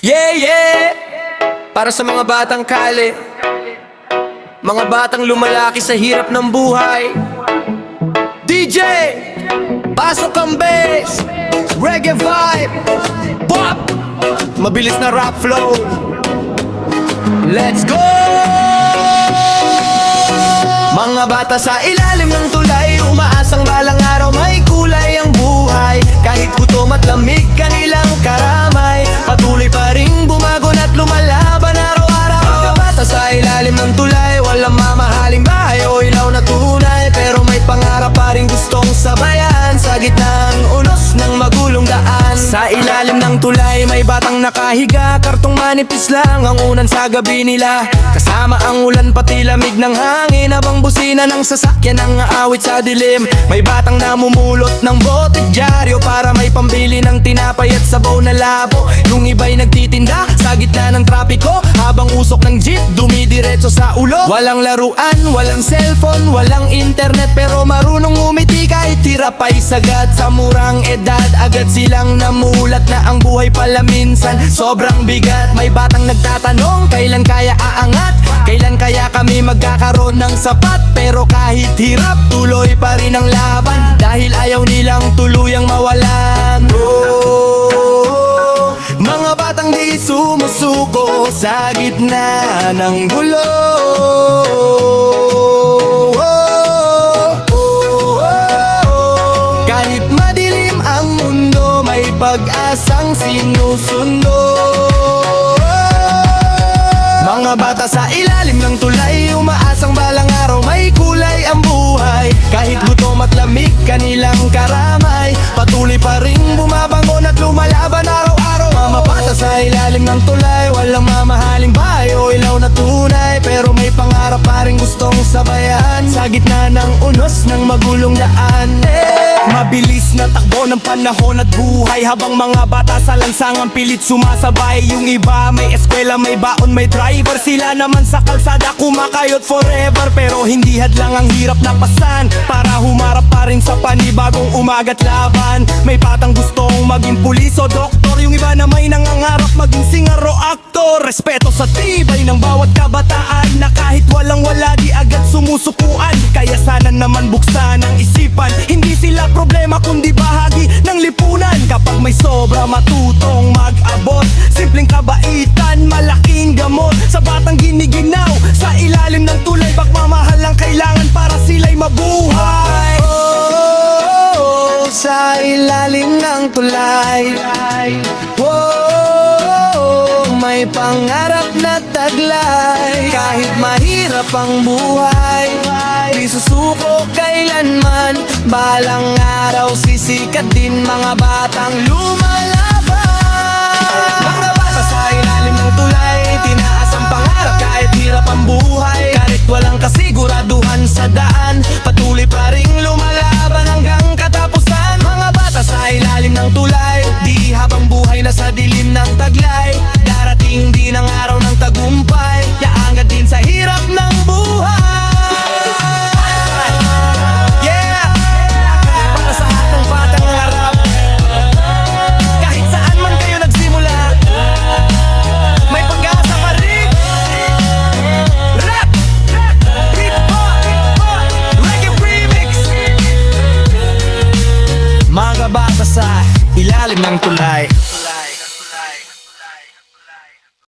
Yeah, yeah! Para sa mga batang kali, mga batang lumalaki sa hirap ng buhay. DJ! Pasok ang bass, reggae vibe, pop! Mabilis na rap flow. Let's go! Mga bata sa ilalim ng tulay, umaasang balang araw may kulay ang buhay. Kahit gutom at lamig kanilang karamay, patuloy pa ring bumagon at lumalaban araw-araw. Mga bata sa ilalim ng tulay, walang mamahaling bahay o ilaw na tunay, pero may pangarap pa rin gustong sabayan sa gitna ng unos ng magulong daan. Sa ilalim ng tulay may batang nakahiga, kartong manipis lang ang unan sa gabi nila. Kasama ang ulan pati lamig ng hangin, habang busina ng sasakyan ang aawit sa dilim. May batang namumulot ng bote dyaryo para may pambili ng tinapay at sabaw na labo. Yung iba'y nagtitinda sa gitna ng trapiko, habang usok ng jeep dumidiretso sa ulo. Walang laruan, walang cellphone, walang internet, pero marunong umiti kahit hirap ay sagad. Sa murang edad agad silang namulat na ang buhay pala minsan sobrang bigat. May batang nagtatanong kailan kaya aangat, kailan kaya kami magkakaroon ng sapat. Pero kahit hirap tuloy pa rin ang laban, dahil ayaw nilang tuluyang mawalan. Mga batang di sumusuko sa gitna ng gulo. Kahit madilim ang mundo, may pag-asang sinusundo. Mga bata sa ilalim ng tulay, umaasang balang araw may kulay ang buhay. Kahit gutom at lamig kanilang karamay, patuloy pa rin bumabangon at lumalaban araw-araw. Mga bata sa ilalim ng tulay, walang mamahaling bahay o ilaw na tunay, pero may pangarap pa rin gustong sabayan sa gitna ng unos ng magulong daan. Mabilis na takbo ng panahon at buhay, habang mga bata sa lansangan pilit sumasabay. Yung iba may eskwela, may baon, may driver, sila naman sa kalsada kumakayot forever. Pero hindi hadlang ang hirap na pasan para humarap pa rin sa panibagong umaga't laban. May batang gustong maging pulis o doktor, yung iba na may nangangarap maging singer o aktor. Respeto sa tibay ng bawat kabataan, na kahit walang-wala di agad sumusukuan. Kaya sana naman buksan ang isipan, hindi sila problema kundi bahagi ng lipunan. Kapag may sobra matutong mag-abot, simpleng kabaitan, malaking gamot. Sa batang giniginaw sa ilalim ng tulay, pagmamahal ang kailangan para sila'y mabuhay. Sa ilalim ng tulay, may pangarap na taglay. Kahit mahirap ang buhay, di susuko kailanman. Balang araw sisikat din mga batang lumalaban. Mga bata sa ilalim ng tulay, tinaas ang pangarap kahit hirap ang buhay. Kahit walang kasiguraduhan sa daan, patuloy pa ring lumalaban hanggang katapusan. Mga bata sa ilalim ng tulay, di habang buhay na sa dilim ng taglay.